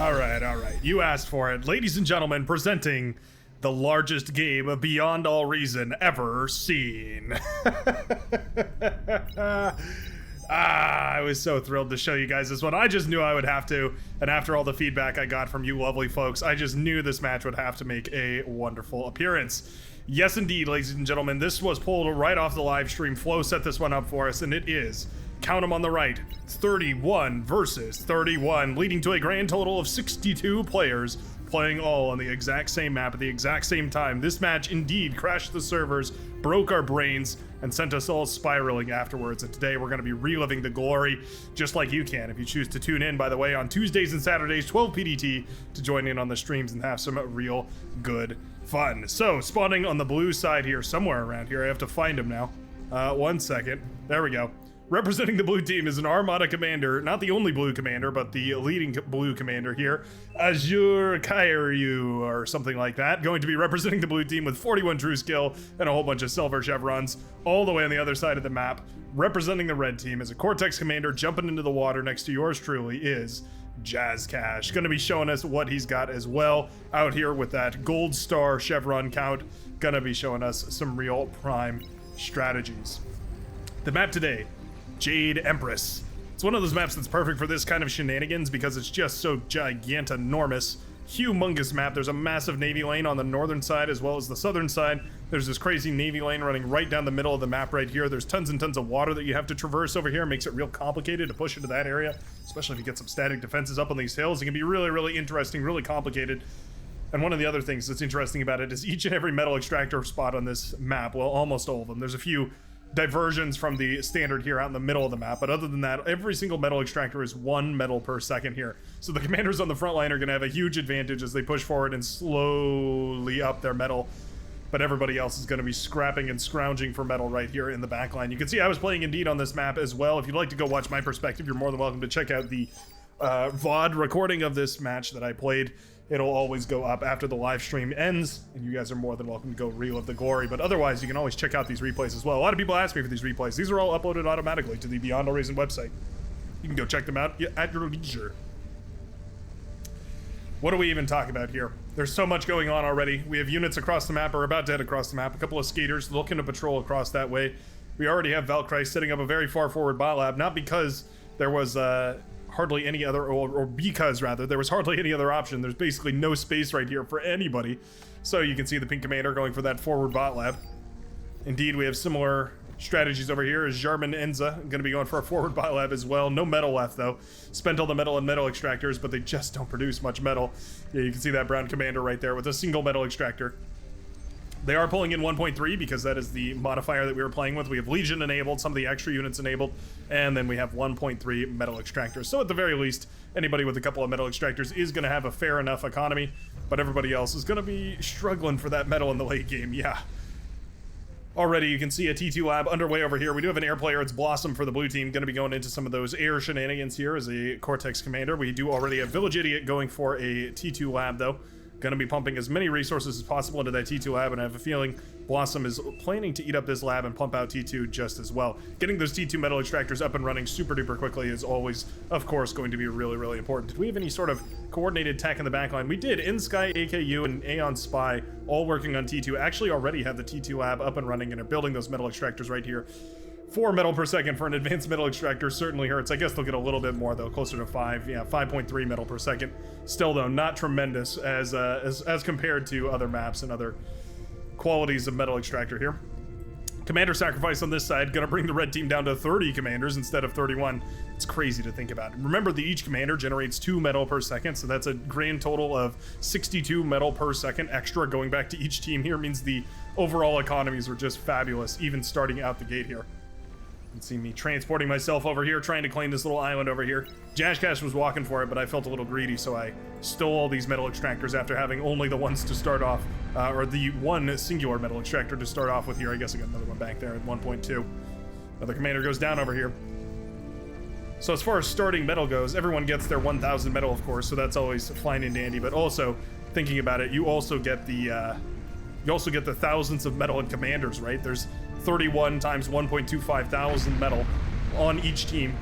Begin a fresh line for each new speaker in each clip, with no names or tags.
All right. You asked for it. Ladies and gentlemen, presenting the largest game of Beyond All Reason ever seen. I was so thrilled to show you guys this one. I just knew I would have to, and after all the feedback I got from you lovely folks, I just knew this match would have to make a wonderful appearance. Yes, indeed, ladies and gentlemen, this was pulled right off the live stream. Flo set this one up for us, and it is, count them on the right, 31 versus 31, leading to a grand total of 62 players playing all on the exact same map at the exact same time. This match indeed crashed the servers, broke our brains, and sent us all spiraling afterwards. And today we're going to be reliving the glory, just like you can if you choose to tune in, by the way, on Tuesdays and Saturdays, 12 PDT, to join in on the streams and have some real good fun. So, spawning on the blue side here, somewhere around here. I have to find him now. 1 second. There we go. Representing the blue team is an Armada commander, not the only blue commander, but the leading blue commander here, Azure Kairyu, or something like that, going to be representing the blue team with 41 true skill and a whole bunch of silver chevrons, all the way on the other side of the map. Representing the red team is a Cortex commander jumping into the water next to yours truly is Jazz Cash, going to be showing us what he's got as well out here with that gold star chevron count, going to be showing us some real prime strategies. The map today, Jade Empress. It's one of those maps that's perfect for this kind of shenanigans because it's just so gigantanormous. Humongous map. There's a massive navy lane on the northern side as well as the southern side. There's this crazy navy lane running right down the middle of the map right here. There's tons and tons of water that you have to traverse over here. It makes it real complicated to push into that area, especially if you get some static defenses up on these hills. It can be really, really interesting, really complicated. And one of the other things that's interesting about it is each and every metal extractor spot on this map, well, almost all of them. There's a few diversions from the standard here out in the middle of the map, but other than that, every single metal extractor is 1 metal per second here. So the commanders on the front line are going to have a huge advantage as they push forward and slowly up their metal, but everybody else is going to be scrapping and scrounging for metal right here in the back line. You can see I was playing Indeed on this map as well. If you'd like to go watch my perspective, you're more than welcome to check out the VOD recording of this match that I played. It'll always go up after the live stream ends, and you guys are more than welcome to go relive the glory. But otherwise, you can always check out these replays as well. A lot of people ask me for these replays. These are all uploaded automatically to the Beyond All Reason website. You can go check them out at your leisure. What do we even talk about here? There's so much going on already. We have units across the map, or about to head across the map. A couple of skaters looking to patrol across that way. We already have Valkyrie setting up a very far forward bot lab, not because there was hardly any other, or because rather, there was hardly any other option. There's basically no space right here for anybody. So you can see the pink commander going for that forward bot lab. Indeed, we have similar strategies over here as Jarman Enza going to be going for a forward bot lab as well. No metal left though. Spent all the metal and metal extractors, but they just don't produce much metal. Yeah, you can see that brown commander right there with a single metal extractor. They are pulling in 1.3 because that is the modifier that we were playing with. We have Legion enabled, some of the extra units enabled, and then we have 1.3 metal extractors. So at the very least, anybody with a couple of metal extractors is going to have a fair enough economy, but everybody else is going to be struggling for that metal in the late game, yeah. Already you can see a T2 lab underway over here. We do have an air player, it's Blossom for the blue team, going to be going into some of those air shenanigans here as a Cortex commander. We do already have Village Idiot going for a T2 lab though. Going to be pumping as many resources as possible into that T2 lab, and I have a feeling Blossom is planning to eat up this lab and pump out T2 just as well. Getting those T2 metal extractors up and running super duper quickly is always, of course, going to be really, really important. Did we have any sort of coordinated tech in the backline? We did. InSky, AKU, and Aeon Spy all working on T2 actually already have the T2 lab up and running and are building those metal extractors right here. 4 metal per second for an advanced metal extractor certainly hurts. I guess they'll get a little bit more though, closer to 5. Yeah, 5.3 metal per second. Still though, not tremendous as compared to other maps and other qualities of metal extractor here. Commander sacrifice on this side, gonna bring the red team down to 30 commanders instead of 31. It's crazy to think about. Remember that each commander generates 2 metal per second, so that's a grand total of 62 metal per second extra going back to each team here. Means the overall economies were just fabulous, even starting out the gate here. You can see me transporting myself over here, trying to claim this little island over here. Jashcash was walking for it, but I felt a little greedy, so I stole all these metal extractors after having only the ones to start off, or the one singular metal extractor to start off with here. I guess I got another one back there at 1.2. Another commander goes down over here. So as far as starting metal goes, everyone gets their 1,000 metal, of course, so that's always fine and dandy, but also, thinking about it, you also get the thousands of metal in commanders, right? There's 31 times 1.25 thousand metal on each team.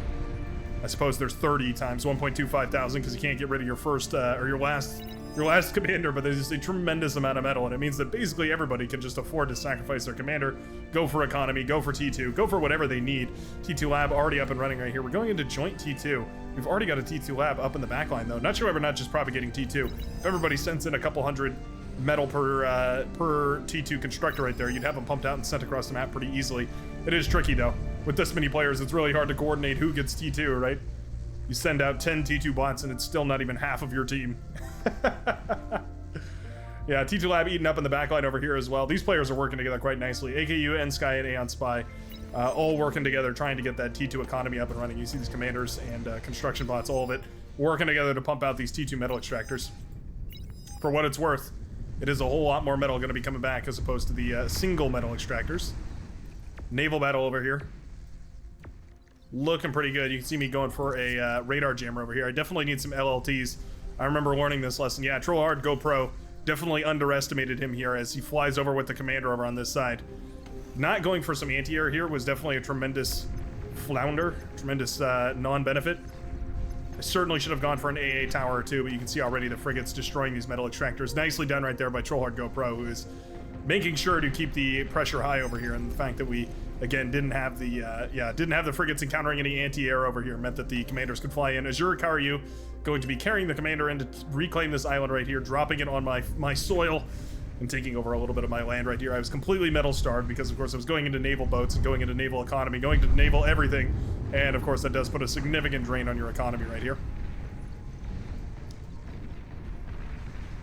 I suppose there's 30 times 1.25 thousand because you can't get rid of your first or your last commander, but there's just a tremendous amount of metal, and it means that basically everybody can just afford to sacrifice their commander, go for economy, go for T2, go for whatever they need. T2 lab already up and running right here. We're going into joint T2. We've already got a T2 lab up in the backline though. Not sure why we're not just propagating T2. If everybody sends in a couple hundred metal per T2 constructor right there, you'd have them pumped out and sent across the map pretty easily. It is tricky though. With this many players, it's really hard to coordinate who gets T2, right? You send out 10 T2 bots and it's still not even half of your team. Yeah, T2 Lab eating up in the backline over here as well. These players are working together quite nicely. AKU, N-Sky, and Aeon Spy all working together, trying to get that T2 economy up and running. You see these commanders and construction bots, all of it, working together to pump out these T2 metal extractors. For what it's worth, it is a whole lot more metal going to be coming back as opposed to the single metal extractors. Naval battle over here. Looking pretty good. You can see me going for a radar jammer over here. I definitely need some LLTs. I remember learning this lesson. Yeah, Trollhard GoPro definitely underestimated him here as he flies over with the commander over on this side. Not going for some anti-air here was definitely a tremendous flounder, tremendous non-benefit. I certainly should have gone for an AA tower or two, but you can see already the frigates destroying these metal extractors. Nicely done right there by Trollhard GoPro, who is making sure to keep the pressure high over here, and the fact that we again didn't have the frigates encountering any anti-air over here meant that the commanders could fly in. Azure Karyu going to be carrying the commander in to reclaim this island right here, dropping it on my soil and taking over a little bit of my land right here. I was completely metal starved because of course I was going into naval boats and going into naval economy, going to naval everything, and of course that does put a significant drain on your economy right here.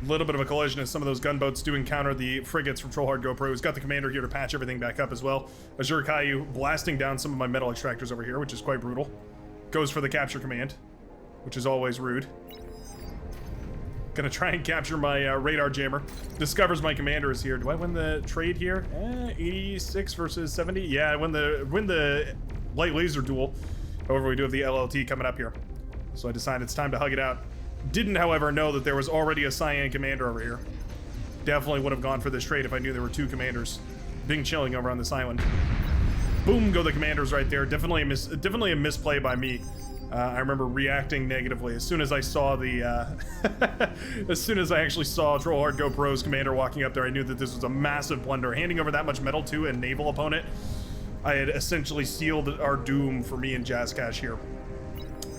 Little bit of a collision as some of those gunboats do encounter the frigates from Trollhard GoPro, who's got the commander here to patch everything back up as well. Azure Caillou blasting down some of my metal extractors over here, which is quite brutal. Goes for the capture command, which is always rude. Gonna try and capture my radar jammer. Discovers my commander is here. Do I win the trade here? 86 versus 70? Yeah, I win the light laser duel. However, we do have the LLT coming up here. So I decide it's time to hug it out. Didn't, however, know that there was already a Cyan commander over here. Definitely would have gone for this trade if I knew there were two commanders being chilling over on this island. Boom, go the commanders right there. Definitely a misplay by me. I remember reacting negatively as soon as I saw the as soon as I actually saw Trollhard GoPro's commander walking up there. I knew that this was a massive blunder. Handing over that much metal to a naval opponent, I had essentially sealed our doom for me and Jazzcash here.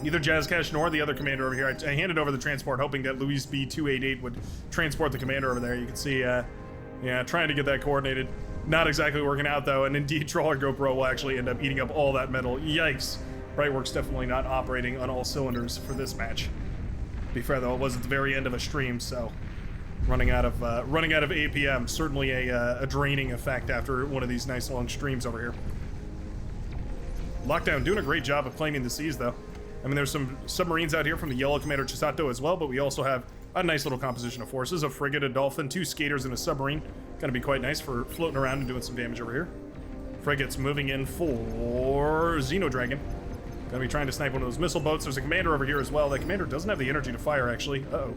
Neither Jazzcash nor the other commander over here. I handed over the transport, hoping that Luis B288 would transport the commander over there. You can see, yeah, trying to get that coordinated. Not exactly working out, though, and indeed, Trollhard GoPro will actually end up eating up all that metal. Yikes. Brightworks definitely not operating on all cylinders for this match. To be fair, though, it was at the very end of a stream, so running out of APM, certainly a draining effect after one of these nice long streams over here. Lockdown doing a great job of claiming the seas, though. I mean, there's some submarines out here from the yellow commander Chisato as well, but we also have a nice little composition of forces, a frigate, a dolphin, two skaters, and a submarine. Gonna be quite nice for floating around and doing some damage over here. Frigates moving in for Xenodragon. Gonna be trying to snipe one of those missile boats. There's a commander over here as well. That commander doesn't have the energy to fire, actually. Uh-oh.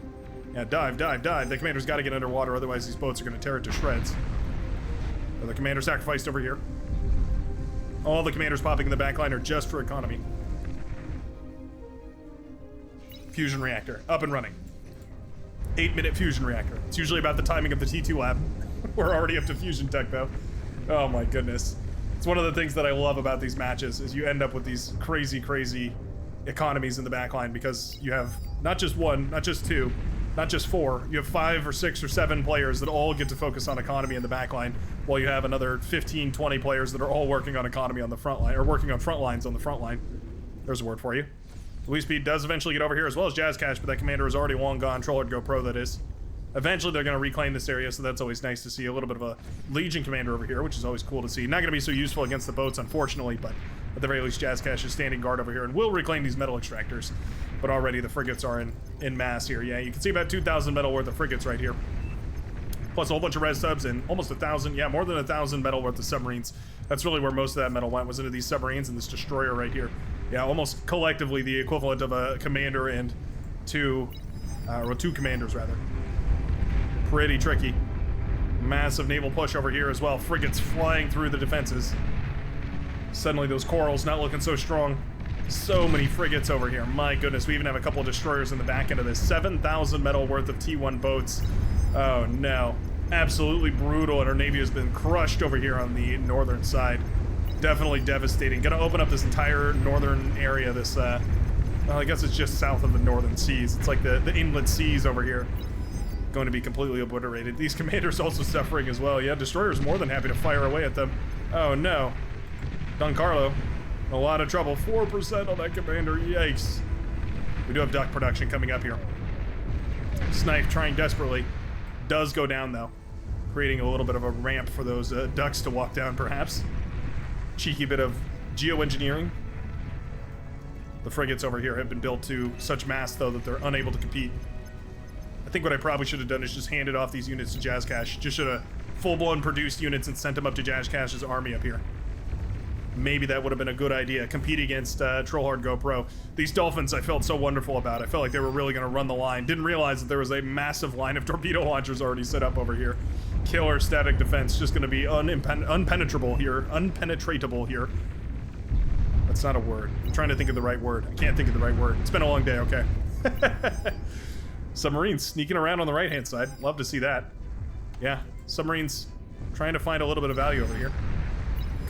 Yeah, dive. The commander's got to get underwater, otherwise these boats are going to tear it to shreds. So the commander sacrificed over here. All the commanders popping in the backline are just for economy. Fusion reactor, up and running. 8-minute fusion reactor. It's usually about the timing of the T2 lab. We're already up to fusion tech, though. Oh my goodness. It's one of the things that I love about these matches is you end up with these crazy economies in the backline because you have not just one, not just two, not just four. You have 5 or 6 or 7 players that all get to focus on economy in the backline, while you have another 15, 20 players that are all working on economy on the front line, or working on front lines on the front line. There's a word for you. Luis Speed does eventually get over here as well as Jazzcash, but that commander is already long gone. Trollhard GoPro, that is. Eventually they're going to reclaim this area, so that's always nice to see. A little bit of a Legion commander over here, which is always cool to see. Not going to be so useful against the boats, unfortunately, but at the very least Jazzcash is standing guard over here and will reclaim these metal extractors. But already the frigates are in mass here. Yeah, you can see about 2,000 metal worth of frigates right here. Plus a whole bunch of res subs and almost 1,000, yeah, more than 1,000 metal worth of submarines. That's really where most of that metal went, was into these submarines and this destroyer right here. Yeah, almost collectively the equivalent of a commander and two commanders, rather. Pretty tricky. Massive naval push over here as well. Frigates flying through the defenses. Suddenly those corals not looking so strong. So many frigates over here. My goodness, we even have a couple of destroyers in the back end of this. 7,000 metal worth of T1 boats. Oh no. Absolutely brutal, and our navy has been crushed over here on the northern side. Definitely devastating. Gonna open up this entire northern area, this, well, I guess it's just south of the northern seas. It's like the inlet seas over here. Going to be completely obliterated. These commanders also suffering as well. Yeah, destroyers more than happy to fire away at them. Oh no. Don Carlo. A lot of trouble. 4% on that commander. Yikes. We do have duck production coming up here. Snipe trying desperately. Does go down, though. Creating a little bit of a ramp for those ducks to walk down, perhaps. Cheeky bit of geoengineering. The frigates over here have been built to such mass, though, that they're unable to compete. I think what I probably should have done is just handed off these units to Jazzcash. Just should have full-blown produced units and sent them up to Jazzcash's army up here. Maybe that would have been a good idea. Compete against Trollhard GoPro. These Dolphins I felt so wonderful about. I felt like they were really going to run the line. Didn't realize that there was a massive line of torpedo launchers already set up over here. Killer static defense just going to be unpenetratable here. That's not a word. I'm trying to think of the right word. I can't think of the right word. It's been a long day, okay. Submarines sneaking around on the right-hand side. Love to see that. Yeah, submarines trying to find a little bit of value over here.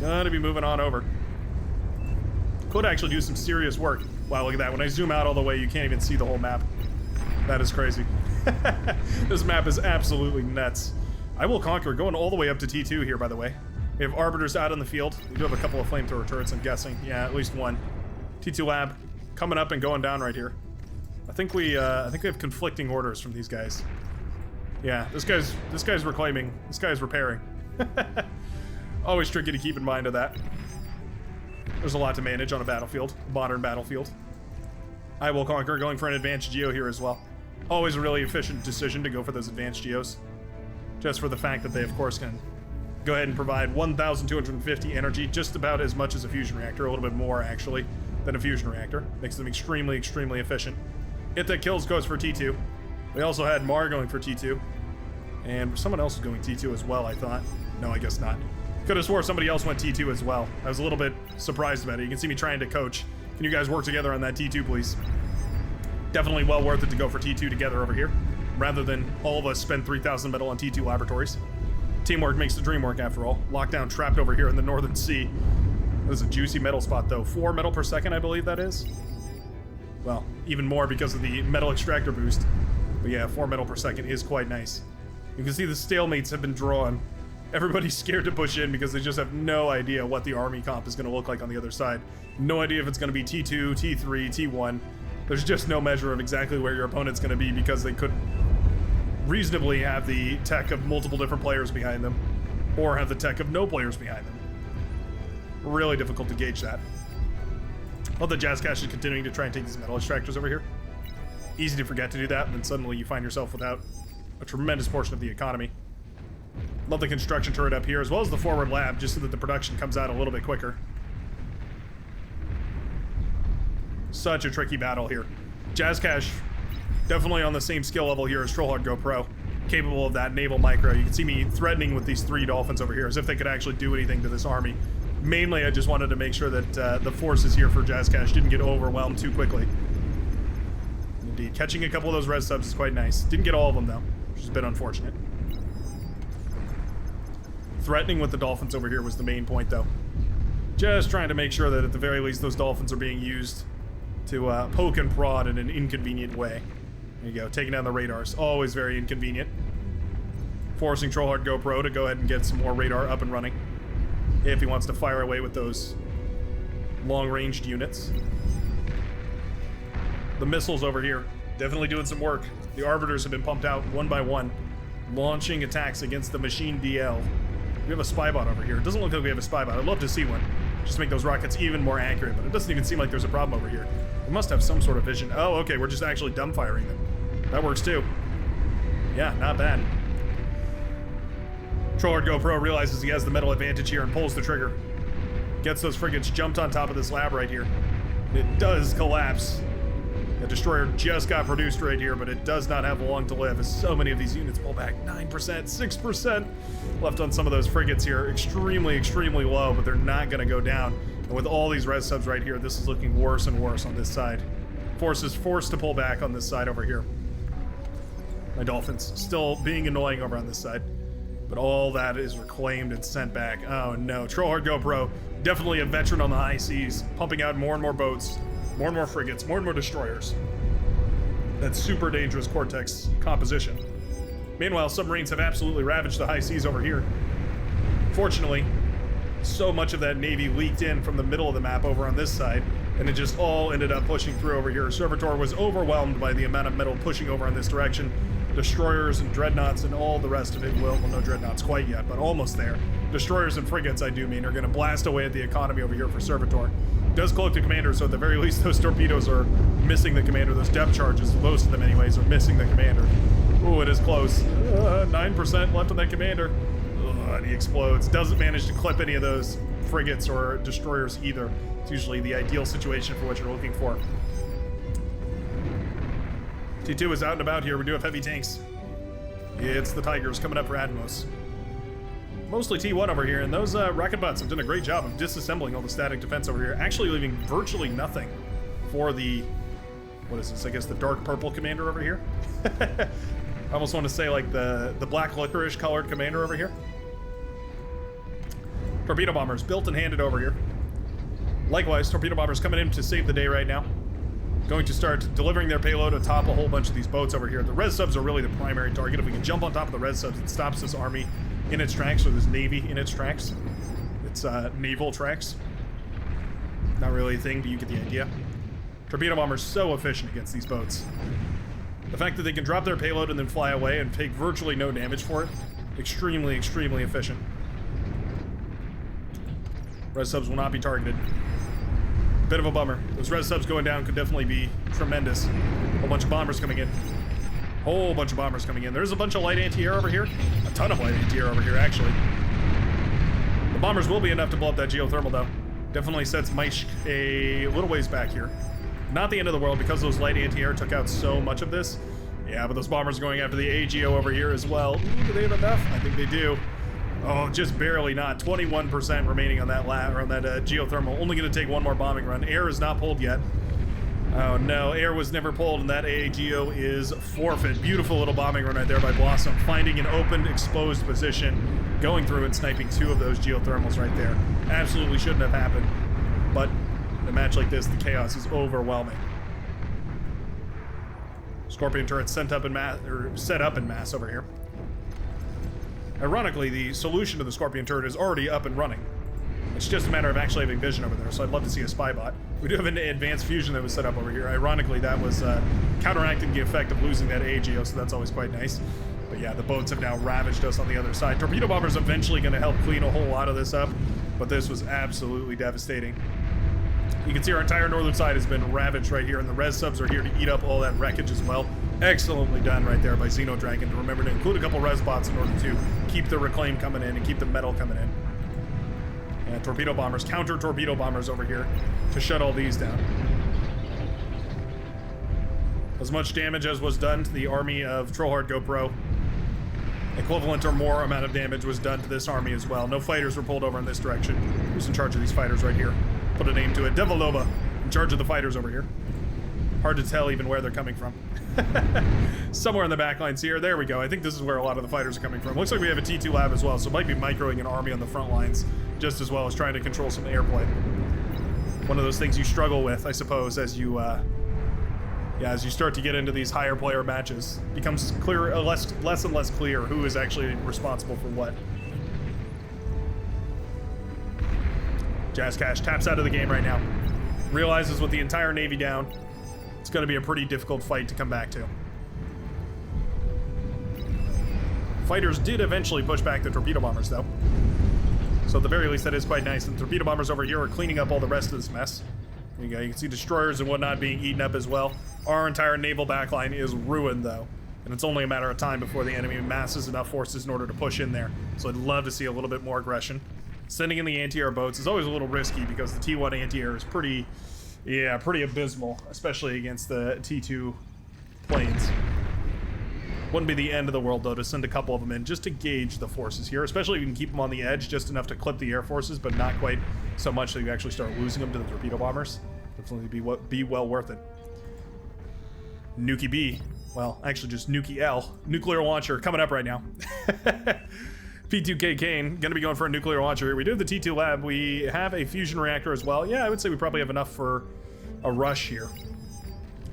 Gonna be moving on over. Could actually do some serious work. Wow, look at that. When I zoom out all the way, you can't even see the whole map. That is crazy. This map is absolutely nuts. I will conquer, going all the way up to T2 here, by the way. We have arbiters out in the field. We do have a couple of flamethrower turrets, I'm guessing. Yeah, at least one. T2 lab coming up and going down right here. I think we have conflicting orders from these guys. Yeah, this guy's reclaiming. This guy's repairing. Always tricky to keep in mind of that. There's a lot to manage on a battlefield, modern battlefield. I will conquer, going for an advanced geo here as well. Always a really efficient decision to go for those advanced geos. Just for the fact that they, of course, can go ahead and provide 1,250 energy, just about as much as a fusion reactor, a little bit more, actually, than a fusion reactor. Makes them extremely, extremely efficient. It That Kills goes for T2. We also had Mar going for T2. And someone else was going T2 as well, I thought. No, I guess not. Could have swore somebody else went T2 as well. I was a little bit surprised about it. You can see me trying to coach. Can you guys work together on that T2, please? Definitely well worth it to go for T2 together over here, rather than all of us spend 3,000 metal on T2 laboratories. Teamwork makes the dream work, after all. Lockdown trapped over here in the Northern Sea. This is a juicy metal spot, though. 4 metal per second, I believe that is. Well, even more because of the metal extractor boost. But yeah, 4 metal per second is quite nice. You can see the stalemates have been drawn. Everybody's scared to push in because they just have no idea what the army comp is going to look like on the other side. No idea if it's going to be T2, T3, T1. There's just no measure of exactly where your opponent's going to be because they could reasonably have the tech of multiple different players behind them, or have the tech of no players behind them. Really difficult to gauge that. Well, the Jazzcash is continuing to try and take these metal extractors over here. Easy to forget to do that, and then suddenly you find yourself without a tremendous portion of the economy. Love the construction turret up here, as well as the forward lab, just so that the production comes out a little bit quicker. Such a tricky battle here. Jazzcash, definitely on the same skill level here as Trollhard GoPro. Capable of that naval micro. You can see me threatening with these 3 dolphins over here, as if they could actually do anything to this army. Mainly, I just wanted to make sure that the forces here for Jazzcash didn't get overwhelmed too quickly. Indeed, catching a couple of those res subs is quite nice. Didn't get all of them, though, which is a bit unfortunate. Threatening with the dolphins over here was the main point, though. Just trying to make sure that at the very least those dolphins are being used to poke and prod in an inconvenient way. There you go, taking down the radars. Always very inconvenient. Forcing Trollhard GoPro to go ahead and get some more radar up and running, if he wants to fire away with those long-ranged units. The missiles over here, definitely doing some work. The arbiters have been pumped out one by one, launching attacks against the machine DL. We have a spy bot over here. It doesn't look like we have a spy bot. I'd love to see one. Just make those rockets even more accurate, but it doesn't even seem like there's a problem over here. We must have some sort of vision. Oh, okay, we're just actually dumbfiring them. That works too. Yeah, not bad. Trollhard GoPro realizes he has the metal advantage here and pulls the trigger. Gets those frigates jumped on top of this lab right here. It does collapse. The destroyer just got produced right here, but it does not have long to live, as so many of these units pull back. 9%, 6% left on some of those frigates here. Extremely, extremely low, but they're not going to go down. And with all these res subs right here, this is looking worse and worse on this side. Force is forced to pull back on this side over here. My Dolphins still being annoying over on this side. But all that is reclaimed and sent back. Oh no, Trollhard GoPro, definitely a veteran on the high seas, pumping out more and more boats, more and more frigates, more and more destroyers. That super dangerous Cortex composition. Meanwhile, submarines have absolutely ravaged the high seas over here. Fortunately, so much of that Navy leaked in from the middle of the map over on this side, and it just all ended up pushing through over here. Servitor was overwhelmed by the amount of metal pushing over in this direction. Destroyers and dreadnoughts and all the rest of it will, well, no dreadnoughts quite yet, but almost there. Destroyers and frigates, I do mean, are going to blast away at the economy over here for Servitor. Does cloak the commander, so at the very least those torpedoes are missing the commander. Those depth charges, most of them anyways, are missing the commander. Ooh, it is close. 9% left on that commander. And he explodes. Doesn't manage to clip any of those frigates or destroyers either. It's usually the ideal situation for what you're looking for. T2 is out and about here. We do have heavy tanks. It's the Tigers coming up for Atmos. Mostly T1 over here, and those rocket bots have done a great job of disassembling all the static defense over here, actually leaving virtually nothing for the, what is this, I guess the dark purple commander over here? I almost want to say like the black licorice colored commander over here. Torpedo bombers built and handed over here. Likewise, torpedo bombers coming in to save the day right now. Going to start delivering their payload atop a whole bunch of these boats over here. The res subs are really the primary target. If we can jump on top of the res subs, it stops this army in its tracks, or this navy in its tracks. It's naval tracks. Not really a thing, but you get the idea. Torpedo bombers so efficient against these boats. The fact that they can drop their payload and then fly away and take virtually no damage for it, extremely, extremely efficient. Res subs will not be targeted. Bit of a bummer. Those res subs going down could definitely be tremendous. A whole bunch of bombers coming in. Whole bunch of bombers coming in. There's a bunch of light anti-air over here. A ton of light anti-air over here, actually. The bombers will be enough to blow up that geothermal, though. Definitely sets Maish a little ways back here. Not the end of the world because those light anti-air took out so much of this. Yeah, but those bombers are going after the AGO over here as well. Ooh, do they have enough? I think they do. Oh, just barely not. 21% remaining on that geothermal. Only going to take one more bombing run. Air is not pulled yet. Oh no, air was never pulled, and that AAGO is forfeit. Beautiful little bombing run right there by Blossom, finding an open, exposed position, going through and sniping two of those geothermals right there. Absolutely shouldn't have happened, but in a match like this, the chaos is overwhelming. Scorpion turret set up in mass over here. Ironically, the solution to the Scorpion turret is already up and running. It's just a matter of actually having vision over there, so I'd love to see a spy bot. We do have an advanced fusion that was set up over here. Ironically, that was counteracting the effect of losing that AGO, so that's always quite nice. But yeah, the boats have now ravaged us on the other side. Torpedo bombers eventually going to help clean a whole lot of this up, but this was absolutely devastating. You can see our entire northern side has been ravaged right here, and the res subs are here to eat up all that wreckage as well. Excellently done right there by Xeno Dragon to remember to include a couple res bots in order to keep the reclaim coming in and keep the metal coming in. And torpedo bombers, counter torpedo bombers over here to shut all these down. As much damage as was done to the army of Trollhard GoPro, equivalent or more amount of damage was done to this army as well. No fighters were pulled over in this direction. Who's in charge of these fighters right here? Put a name to it. Devaloba, in charge of the fighters over here. Hard to tell even where they're coming from. Somewhere in the back lines here. There we go. I think this is where a lot of the fighters are coming from. Looks like we have a T2 lab as well, so it might be microing an army on the front lines just as well as trying to control some airplay. One of those things you struggle with, I suppose, as you as you start to get into these higher player matches. Becomes clear, less and less clear who is actually responsible for what. Jazz Cash taps out of the game right now. Realizes with the entire Navy down, it's going to be a pretty difficult fight to come back to. Fighters did eventually push back the torpedo bombers, though. So at the very least, that is quite nice. And the torpedo bombers over here are cleaning up all the rest of this mess. There you go. You can see destroyers and whatnot being eaten up as well. Our entire naval backline is ruined, though. And it's only a matter of time before the enemy masses enough forces in order to push in there. So I'd love to see a little bit more aggression. Sending in the anti-air boats is always a little risky because the T1 anti-air is pretty abysmal, especially against the T2 planes. Wouldn't be the end of the world, though, to send a couple of them in just to gauge the forces here, especially if you can keep them on the edge just enough to clip the air forces, but not quite so much that you actually start losing them to the torpedo bombers. Definitely be well worth it. Nuki B. Well, actually just Nuki L. Nuclear launcher coming up right now. P2K Kane, gonna be going for a nuclear launcher here. We do have the T2 lab. We have a fusion reactor as well. Yeah, I would say we probably have enough for a rush here.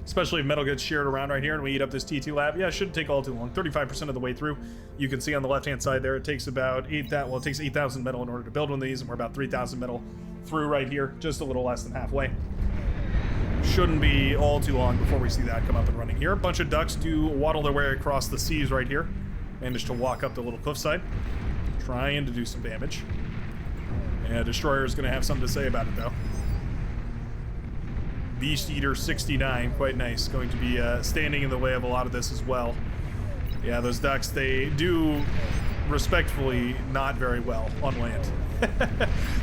Especially if metal gets shared around right here and we eat up this T2 lab. Yeah, it shouldn't take all too long. 35% of the way through. You can see on the left-hand side there, it takes about 8,000, well, it takes 8,000 metal in order to build one of these, and we're about 3,000 metal through right here, just a little less than halfway. Shouldn't be all too long before we see that come up and running here. A bunch of ducks do waddle their way across the seas right here. Managed to walk up the little cliffside, trying to do some damage. And Destroyer is going to have something to say about it, though. Beast Eater 69, quite nice. Going to be standing in the way of a lot of this as well. Yeah, those ducks, they do respectfully not very well on land.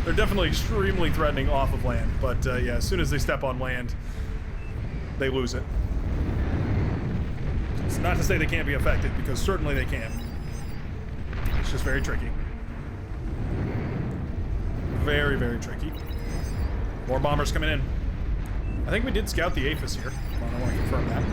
They're definitely extremely threatening off of land, but yeah, as soon as they step on land, they lose it. It's not to say they can't be affected, because certainly they can. It's just very tricky. Very, very tricky. More bombers coming in. I think we did scout the APHIS here. I want to confirm that.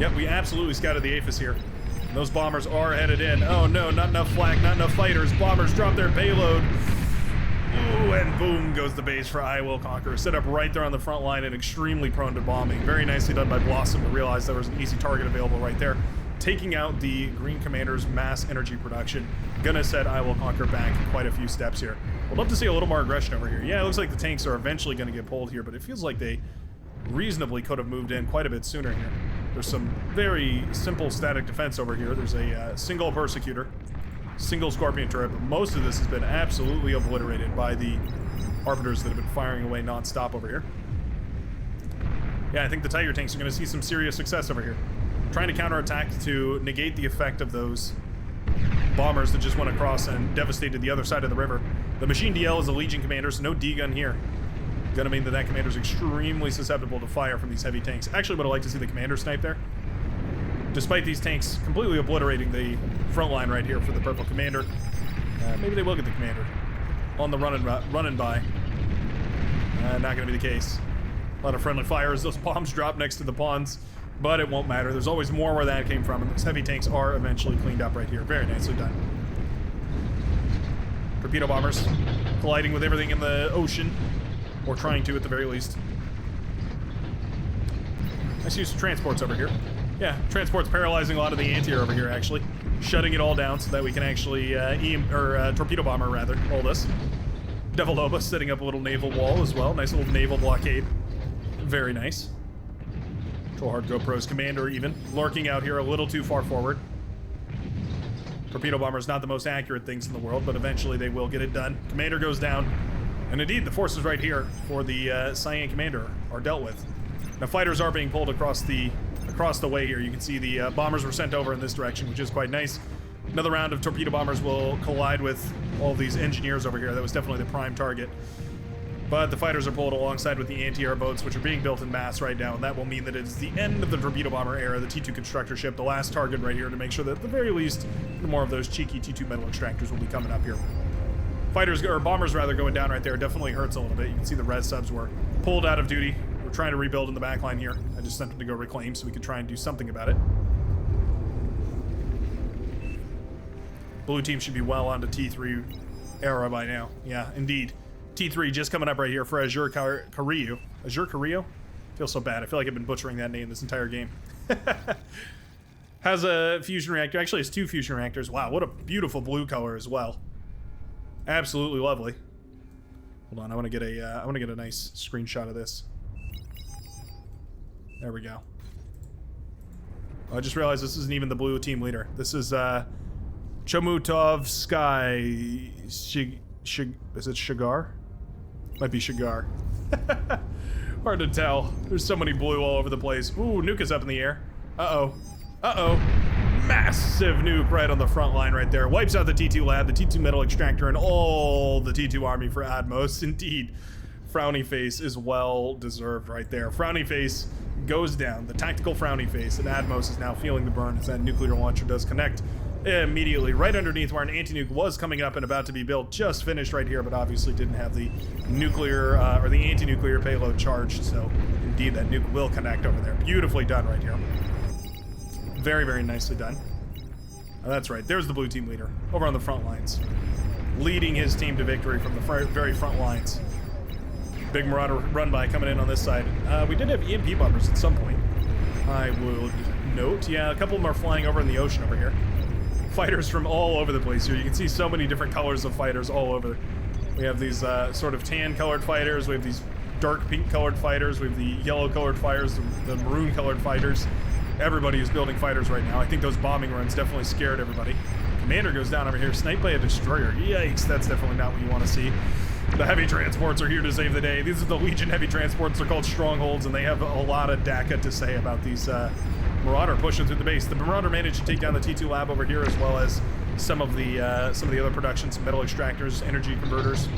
Yep, we absolutely scouted the APHIS here. And those bombers are headed in. Oh no, not enough flak, not enough fighters. Bombers drop their payload. Ooh, and boom goes the base for I Will Conquer. Set up right there on the front line and extremely prone to bombing. Very nicely done by Blossom to realize there was an easy target available right there. Taking out the Green Commander's mass energy production. Gonna set I Will Conquer back quite a few steps here. Would love to see a little more aggression over here. Yeah, it looks like the tanks are eventually gonna get pulled here, but it feels like they reasonably could have moved in quite a bit sooner here. There's some very simple static defense over here. There's a single Persecutor, single Scorpion turret, but most of this has been absolutely obliterated by the Arbiters that have been firing away non-stop over here. Yeah, I think the Tiger tanks are gonna see some serious success over here. Trying to counterattack to negate the effect of those bombers that just went across and devastated the other side of the river. The Machine DL is a Legion commander, so no D-gun here. Gonna mean that commander is extremely susceptible to fire from these heavy tanks. Actually, would have liked to see the commander snipe there. Despite these tanks completely obliterating the front line right here for the purple commander. Maybe they will get the commander on the running by. Not gonna be the case. A lot of friendly fire as those bombs drop next to the pawns. But it won't matter. There's always more where that came from, and those heavy tanks are eventually cleaned up right here. Very nicely done. Torpedo bombers colliding with everything in the ocean, or trying to at the very least. Nice use of transports over here. Yeah, transports paralyzing a lot of the anti-air over here, actually. Shutting it all down so that we can actually, torpedo bomber, rather, hold us. Devil Loba setting up a little naval wall as well. Nice little naval blockade. Very nice. Hard GoPro's commander even lurking out here a little too far forward. Torpedo bombers not the most accurate things in the world, but eventually they will get it done. Commander goes down, and indeed the forces right here for the Cyan commander are dealt with. Now fighters are being pulled across the way here. You can see the bombers were sent over in this direction, which is quite nice. Another round of torpedo bombers will collide with all of these engineers over here. That was definitely the prime target. But the fighters are pulled alongside with the anti-air boats, which are being built in mass right now, and that will mean that it is the end of the torpedo bomber era, the T2 constructor ship, the last target right here to make sure that at the very least, more of those cheeky T2 metal extractors will be coming up here. Fighters, or bombers rather, going down right there definitely hurts a little bit. You can see the res subs were pulled out of duty. We're trying to rebuild in the backline here. I just sent them to go reclaim so we could try and do something about it. Blue team should be well onto T3 era by now. Yeah, indeed. T3 just coming up right here for Azure Carrillo. Azure Carrillo? Feels so bad. I feel like I've been butchering that name this entire game. Has a fusion reactor. Actually, it's 2 fusion reactors. Wow, what a beautiful blue color as well. Absolutely lovely. Hold on, I want to get a nice screenshot of this. There we go. I just realized this isn't even the blue team leader. This is Chomutov Sky. Is it Shigar? Might be Shigar. Hard to tell. There's so many blue all over the place. Ooh, nuke is up in the air. Uh-oh. Uh-oh. Massive nuke right on the front line right there. Wipes out the T2 lab, the T2 metal extractor, and all the T2 army for Atmos. Indeed. frowny face is well deserved right there. Frowny face goes down. The tactical frowny face, and Atmos is now feeling the burn as that nuclear launcher does connect immediately right underneath where an anti-nuke was coming up and about to be built. Just finished right here, but obviously didn't have the nuclear or the anti-nuclear payload charged. So indeed, that nuke will connect over there. Beautifully done right here. Very, very nicely done. Oh, that's right. There's the blue team leader over on the front lines, leading his team to victory from the very front lines. Big Marauder run by coming in on this side. We did have EMP bombers at some point. I would note, yeah, a couple of them are flying over in the ocean over here. Fighters from all over the place here. You can see so many different colors of fighters all over. We have these sort of tan-colored fighters. We have these dark pink-colored fighters. We have the yellow-colored fighters, the maroon-colored fighters. Everybody is building fighters right now. I think those bombing runs definitely scared everybody. Commander goes down over here, sniped by a destroyer. Yikes, that's definitely not what you want to see. The heavy transports are here to save the day. These are the Legion heavy transports. They're called strongholds, and they have a lot of DACA to say about these Marauder pushing through the base. The Marauder managed to take down the T2 lab over here, as well as some of the other productions, metal extractors, energy converters,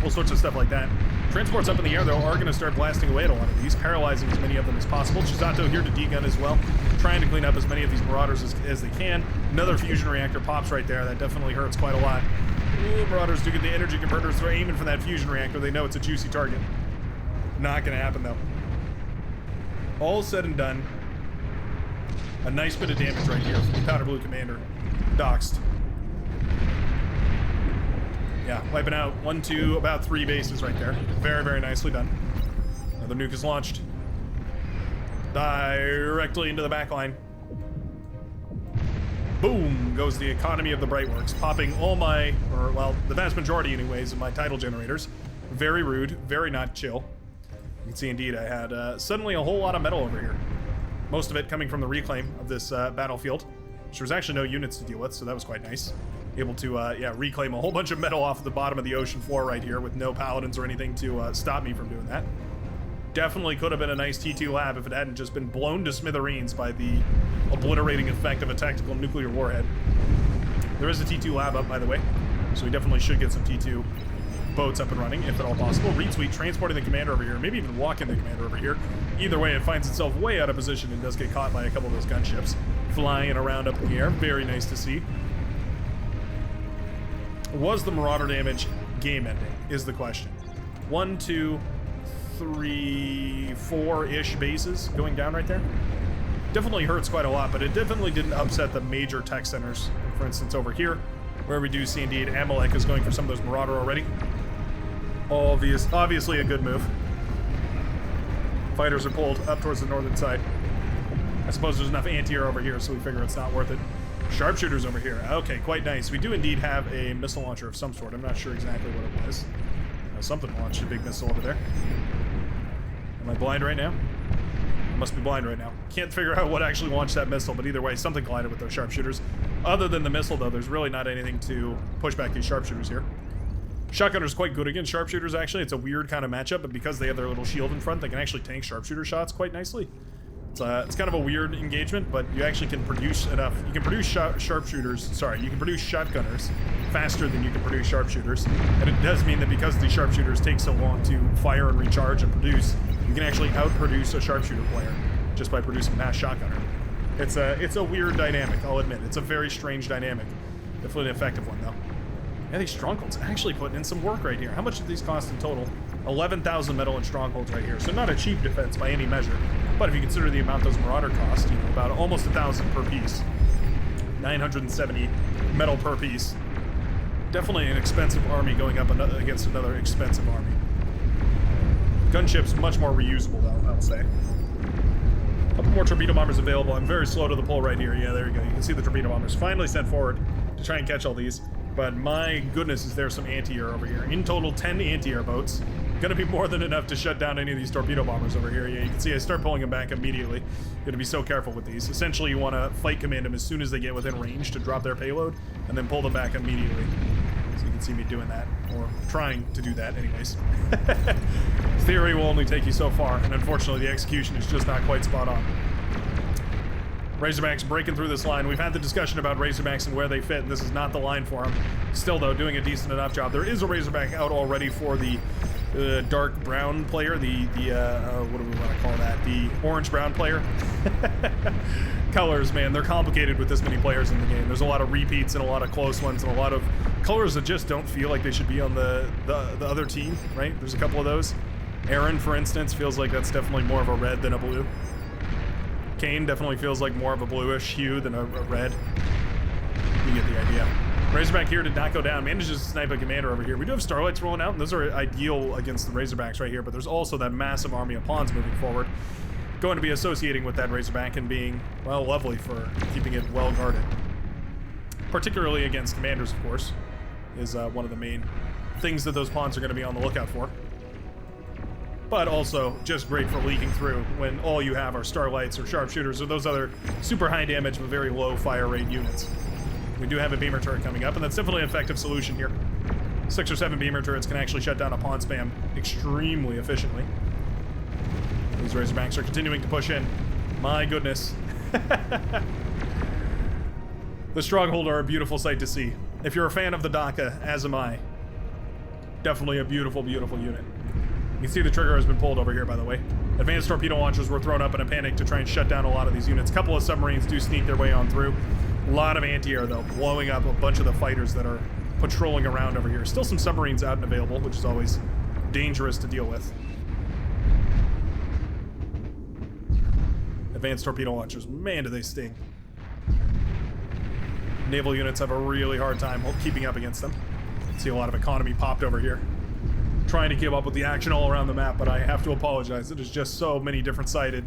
all sorts of stuff like that. Transports up in the air, though, are going to start blasting away at a lot of these, paralyzing as many of them as possible. Chisato here to degun as well, trying to clean up as many of these Marauders as they can. Another fusion reactor pops right there. That definitely hurts quite a lot. Ooh, Marauders do get the energy converters. They're aiming for that fusion reactor. They know it's a juicy target. Not going to happen, though. All said and done, a nice bit of damage right here from the Powder Blue Commander. Doxed. Yeah, wiping out 1, 2, about 3 bases right there. Very, very nicely done. Another nuke is launched. Directly into the back line. Boom goes the economy of the Brightworks, popping all my, or well, the vast majority anyways, of my tidal generators. Very rude, very not chill. You can see indeed I had suddenly a whole lot of metal over here. Most of it coming from the reclaim of this battlefield, which there was actually no units to deal with, so that was quite nice. Able to, yeah, reclaim a whole bunch of metal off of the bottom of the ocean floor right here with no paladins or anything to stop me from doing that. Definitely could have been a nice T2 lab if it hadn't just been blown to smithereens by the obliterating effect of a tactical nuclear warhead. There is a T2 lab up, by the way, so we definitely should get some T2 boats up and running, if at all possible. Reed Suite transporting the commander over here, maybe even walking the commander over here. Either way, it finds itself way out of position and does get caught by a couple of those gunships flying around up in the air. Very nice to see. Was the Marauder damage game ending, is the question. 1, 2, 3, 4-ish bases going down right there. Definitely hurts quite a lot, but it definitely didn't upset the major tech centers. For instance, over here, where we do see indeed Amalek is going for some of those Marauder already. Obviously a good move. Fighters are pulled up towards the northern side. I suppose there's enough anti-air over here, so we figure it's not worth it. Sharpshooters over here. Okay, quite nice. We do indeed have a missile launcher of some sort. I'm not sure exactly what it was. Something launched a big missile over there. Am I blind right now? I must be blind right now. Can't figure out what actually launched that missile, but either way, something collided with those sharpshooters. Other than the missile, though, there's really not anything to push back these sharpshooters here. Shotgunner's quite good against sharpshooters, actually. It's a weird kind of matchup, but because they have their little shield in front, they can actually tank sharpshooter shots quite nicely. It's kind of a weird engagement, but you actually can produce enough. You can produce sharpshooters. Sorry, you can produce shotgunners faster than you can produce sharpshooters, and it does mean that because the sharpshooters take so long to fire and recharge and produce, you can actually outproduce a sharpshooter player just by producing mass shotgunner. It's a weird dynamic, I'll admit. It's a very strange dynamic. Definitely an effective one, though. Yeah, these strongholds actually putting in some work right here. How much did these cost in total? 11,000 metal and strongholds right here. So not a cheap defense by any measure. But if you consider the amount those Marauder cost, you know, about almost 1,000 per piece. 970 metal per piece. Definitely an expensive army going up against another expensive army. Gunship's much more reusable, though, I'll say. A couple more torpedo bombers available. I'm very slow to the pull right here. Yeah, there you go. You can see the torpedo bombers finally sent forward to try and catch all these. But my goodness, is there some anti-air over here. In total, 10 anti-air boats. Gonna be more than enough to shut down any of these torpedo bombers over here. Yeah, you can see I start pulling them back immediately. Gonna be so careful with these. Essentially, you want to fight command them as soon as they get within range to drop their payload, and then pull them back immediately. So you can see me doing that, or trying to do that anyways. Theory will only take you so far, and unfortunately the execution is just not quite spot on. Razorbacks breaking through this line. We've had the discussion about Razorbacks and where they fit, and this is not the line for them. Still, though, doing a decent enough job. There is a Razorback out already for the dark brown player, the what do we want to call that? The orange brown player. Colors, man, they're complicated with this many players in the game. There's a lot of repeats and a lot of close ones and a lot of colors that just don't feel like they should be on the other team, right? There's a couple of those. Aaron, for instance, feels like that's definitely more of a red than a blue. Kane definitely feels like more of a bluish hue than a red. You get the idea. Razorback here did not go down. Manages to snipe a commander over here. We do have Starlights rolling out, and those are ideal against the Razorbacks right here, but there's also that massive army of pawns moving forward. Going to be associating with that Razorback and being, well, lovely for keeping it well guarded. Particularly against commanders, of course, is one of the main things that those pawns are going to be on the lookout for. But also just great for leaking through when all you have are Starlights or Sharpshooters or those other super high damage but very low fire rate units. We do have a beamer turret coming up, and that's definitely an effective solution here. 6 or 7 beamer turrets can actually shut down a pawn spam extremely efficiently. These Razorbacks are continuing to push in. My goodness. The Stronghold are a beautiful sight to see. If you're a fan of the Daka, as am I, definitely a beautiful, beautiful unit. You can see the trigger has been pulled over here, by the way. Advanced torpedo launchers were thrown up in a panic to try and shut down a lot of these units. A couple of submarines do sneak their way on through. A lot of anti-air, though, blowing up a bunch of the fighters that are patrolling around over here. Still some submarines out and available, which is always dangerous to deal with. Advanced torpedo launchers, man, do they sting. Naval units have a really hard time keeping up against them. See a lot of economy popped over here. Trying to keep up with the action all around the map, but I have to apologize. It is just so many different sided.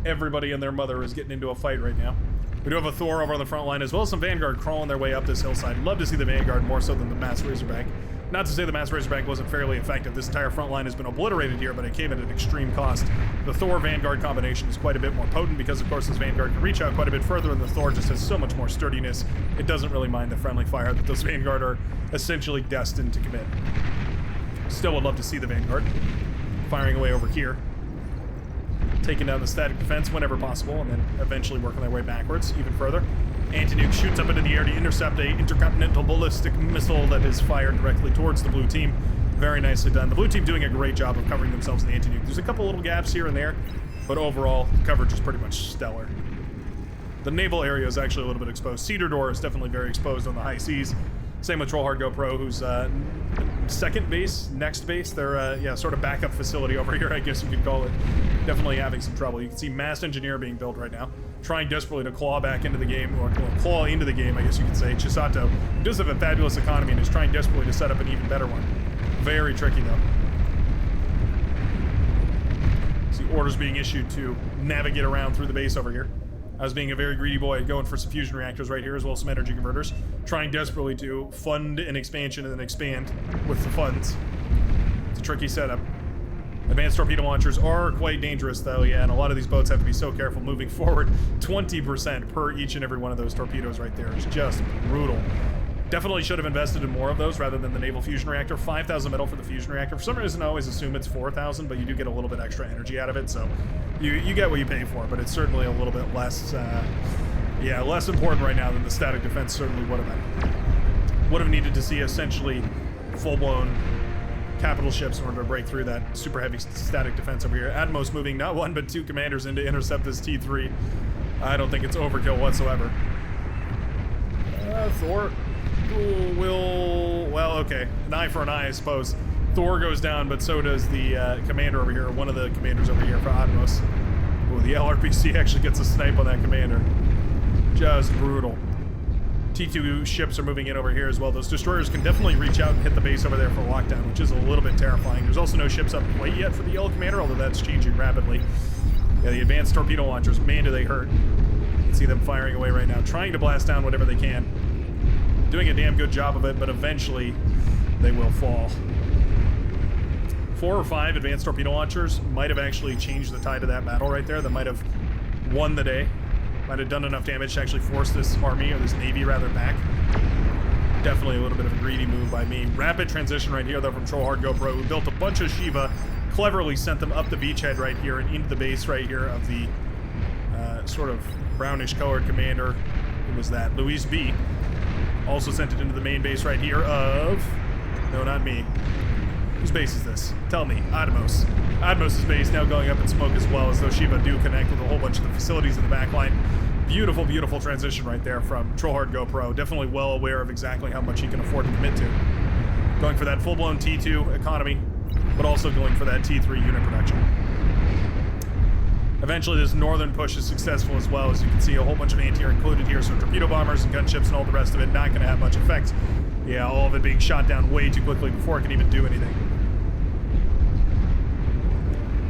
Everybody and their mother is getting into a fight right now. We do have a Thor over on the front line, as well as some Vanguard crawling their way up this hillside. Love to see the Vanguard more so than the Mass Razorback. Not to say the Mass Razorback wasn't fairly effective. This entire front line has been obliterated here, but it came at an extreme cost. The Thor-Vanguard combination is quite a bit more potent because, of course, this Vanguard can reach out quite a bit further, and the Thor just has so much more sturdiness. It doesn't really mind the friendly fire that those Vanguard are essentially destined to commit. Still would love to see the Vanguard firing away over here, taking down the static defense whenever possible, and then eventually working their way backwards even further. Anti-nuke shoots up into the air to intercept a intercontinental ballistic missile that is fired directly towards the blue team. Very nicely done. The blue team doing a great job of covering themselves in the anti-nuke. There's a couple little gaps here and there, but overall, the coverage is pretty much stellar. The naval area is actually a little bit exposed. Cedar Door is definitely very exposed on the high seas. Same with Trollhard GoPro, who's second base, next base. They're, yeah, sort of backup facility over here, I guess you could call it. Definitely having some trouble. You can see Mass Engineer being built right now, trying desperately to claw back into the game, or claw into the game, I guess you could say. Chisato, who does have a fabulous economy and is trying desperately to set up an even better one. Very tricky, though. See orders being issued to navigate around through the base over here. I was being a very greedy boy, going for some fusion reactors right here, as well as some energy converters, trying desperately to fund an expansion and then expand with the funds. It's a tricky setup. Advanced torpedo launchers are quite dangerous, though, yeah, and a lot of these boats have to be so careful moving forward. 20% per each and every one of those torpedoes right there is just brutal. Definitely should have invested in more of those rather than the naval fusion reactor. 5,000 metal for the fusion reactor. For some reason, I always assume it's 4,000, but you do get a little bit extra energy out of it, so you get what you pay for, but it's certainly a little bit less, yeah, less important right now than the static defense certainly would have been. Would have needed to see essentially full-blown capital ships in order to break through that super heavy static defense over here. Atmos moving not one but two commanders in to intercept this T3. I don't think it's overkill whatsoever. Thor will, well, okay, an eye for an eye, I suppose. Thor goes down, but so does the commander over here, one of the commanders over here for Atmos. Ooh, the LRPC actually gets a snipe on that commander. Just brutal. T2 ships are moving in over here as well. Those destroyers can definitely reach out and hit the base over there for lockdown, which is a little bit terrifying. There's also no ships up quite yet for the yellow commander, although that's changing rapidly. Yeah, the advanced torpedo launchers, man, do they hurt. You can see them firing away right now, trying to blast down whatever they can. Doing a damn good job of it, but eventually they will fall. 4 or 5 advanced torpedo launchers might have actually changed the tide of that battle right there. That might have won the day. Might have done enough damage to actually force this army, or this navy rather, back. Definitely a little bit of a greedy move by me. Rapid transition right here, though, from Trollhard GoPro, who built a bunch of Shiva, cleverly sent them up the beachhead right here and into the base right here of the sort of brownish colored commander. Who was that? Luis B. Also sent it into the main base right here of... No, not me. Whose base is this? Tell me. Atmos. Atmos' base now going up in smoke as well, as though Shiva do connect with a whole bunch of the facilities in the backline. Beautiful, beautiful transition right there from Trollhard GoPro. Definitely well aware of exactly how much he can afford to commit to. Going for that full-blown T2 economy, but also going for that T3 unit production. Eventually, this northern push is successful as well. As you can see, a whole bunch of anti-air included here, so torpedo bombers and gunships and all the rest of it not going to have much effect. Yeah, all of it being shot down way too quickly before it can even do anything.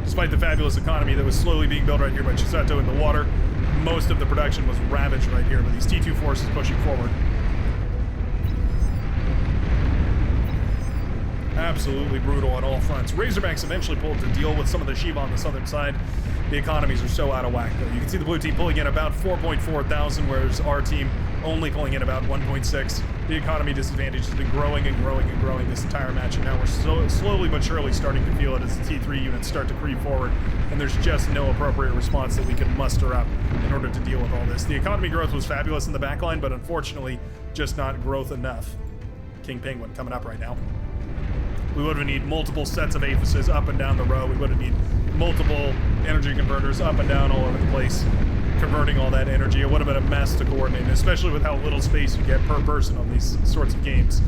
Despite the fabulous economy that was slowly being built right here by Chisato in the water, most of the production was ravaged right here with these T2 forces pushing forward. Absolutely brutal on all fronts. Razorbacks eventually pulled to deal with some of the Shiva on the southern side. The economies are so out of whack, though. You can see the blue team pulling in about 4.4 thousand, whereas our team only pulling in about 1.6. The economy disadvantage has been growing and growing and growing this entire match, and now we're slowly but surely starting to feel it as the T3 units start to creep forward, and there's just no appropriate response that we can muster up in order to deal with all this. The economy growth was fabulous in the backline, but unfortunately, just not growth enough. King Penguin coming up right now. We would have need multiple sets of aphises up and down the row. We would have need multiple energy converters up and down all over the place, converting all that energy. It would have been a mess to coordinate, especially with how little space you get per person on these sorts of games.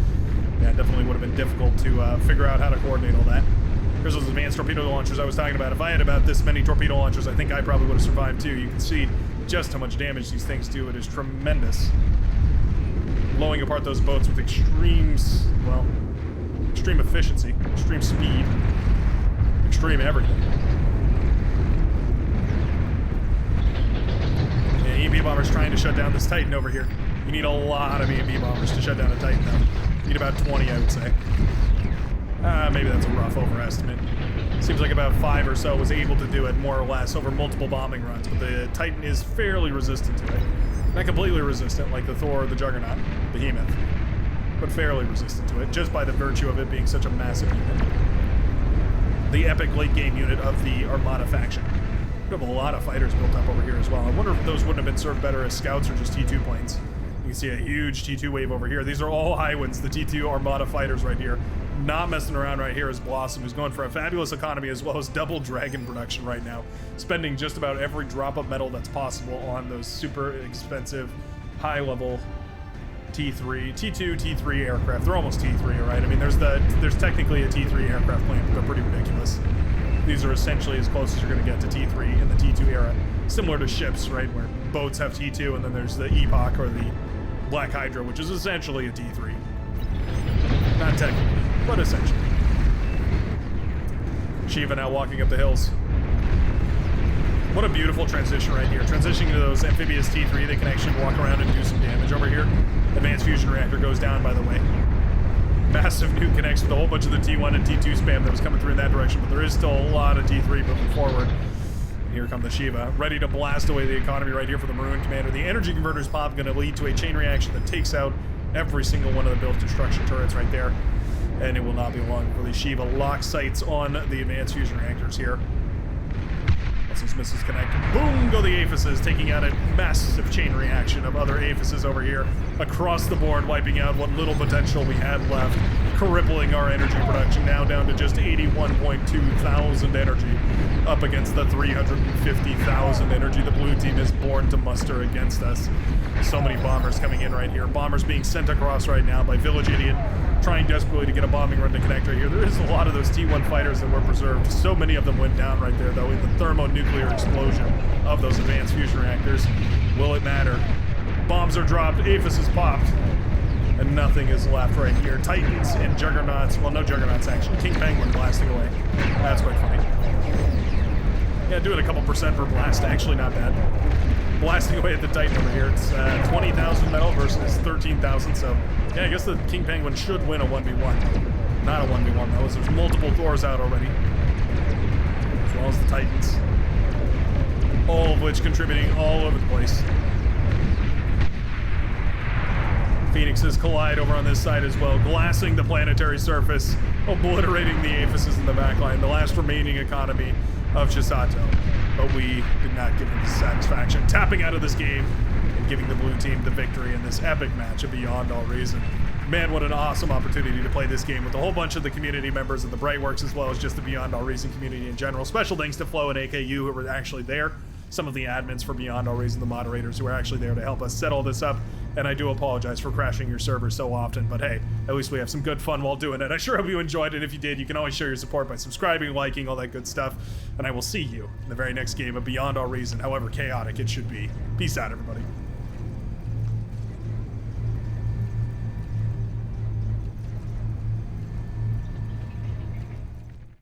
Yeah, it definitely would have been difficult to figure out how to coordinate all that. Here's those advanced torpedo launchers I was talking about. If I had about this many torpedo launchers, I think I probably would have survived too. You can see just how much damage these things do. It is tremendous. Blowing apart those boats with extreme efficiency, extreme speed, extreme everything. Yeah, EMP bombers trying to shut down this Titan over here. You need a lot of EMP bombers to shut down a Titan, though. You need about 20, I would say. Maybe that's a rough overestimate. Seems like about 5 or so was able to do it, more or less, over multiple bombing runs, but the Titan is fairly resistant to it. Not completely resistant like the Thor or the Juggernaut, Behemoth, but fairly resistant to it, just by the virtue of it being such a massive unit. The epic late-game unit of the Armada faction. We have a lot of fighters built up over here as well. I wonder if those wouldn't have been served better as scouts or just T2 planes. You can see a huge T2 wave over here. These are all Highwinds, the T2 Armada fighters right here. Not messing around right here is Blossom, who's going for a fabulous economy as well as double Dragon production right now, spending just about every drop of metal that's possible on those super expensive, high-level T2, T3 aircraft. They're almost T3, right? I mean, there's technically a T3 aircraft plane, but they're pretty ridiculous. These are essentially as close as you're going to get to T3 in the T2 era. Similar to ships, right, where boats have T2, and then there's the Epoch or the Black Hydra, which is essentially a T3. Not technically, but essentially. Shiva now walking up the hills. What a beautiful transition right here. Transitioning to those amphibious T3 that can actually walk around and do some damage over here. Advanced fusion reactor goes down, by the way. Massive nuke connects with a whole bunch of the T1 and T2 spam that was coming through in that direction, but there is still a lot of T3 moving forward. And here come the Shiva, ready to blast away the economy right here for the Maroon Commander. The energy converters pop going to lead to a chain reaction that takes out every single one of the built construction turrets right there. And it will not be long before the Shiva lock sights on the advanced fusion reactors here. Once those missiles connect, boom, go the Aphises, taking out a massive chain reaction of other Aphises over here across the board, wiping out what little potential we had left, crippling our energy production now down to just 81.2 thousand energy, up against the 350,000 energy the blue team is born to muster against us. So many bombers coming in right here. Bombers being sent across right now by Village Idiot, trying desperately to get a bombing run to connect right here. There is a lot of those T1 fighters that were preserved. So many of them went down right there, though, in the thermonuclear explosion of those advanced fusion reactors. Will it matter? Bombs are dropped, Aphis is popped, and nothing is left right here. Titans and Juggernauts, well, no Juggernauts actually. King Penguin blasting away. That's quite funny. Yeah, do it a couple percent per blast, actually not bad. Blasting away at the Titan over here. It's 20,000 metal versus 13,000, so yeah, I guess the King Penguin should win a 1v1. Not a 1v1 though, as there's multiple Thors out already. As well as the Titans. All of which contributing all over the place. Phoenixes collide over on this side as well, glassing the planetary surface, obliterating the Aphises in the backline, the last remaining economy of Chisato. But we did not give them satisfaction, tapping out of this game and giving the blue team the victory in this epic match of Beyond All Reason. Man, what an awesome opportunity to play this game with a whole bunch of the community members of the Brightworks, as well as just the Beyond All Reason community in general. Special thanks to Flo and AKU who were actually there. Some of the admins for Beyond All Reason, the moderators who are actually there to help us set all this up. And I do apologize for crashing your server so often, but hey, at least we have some good fun while doing it. I sure hope you enjoyed it. If you did, you can always show your support by subscribing, liking, all that good stuff. And I will see you in the very next game of Beyond All Reason, however chaotic it should be. Peace out, everybody.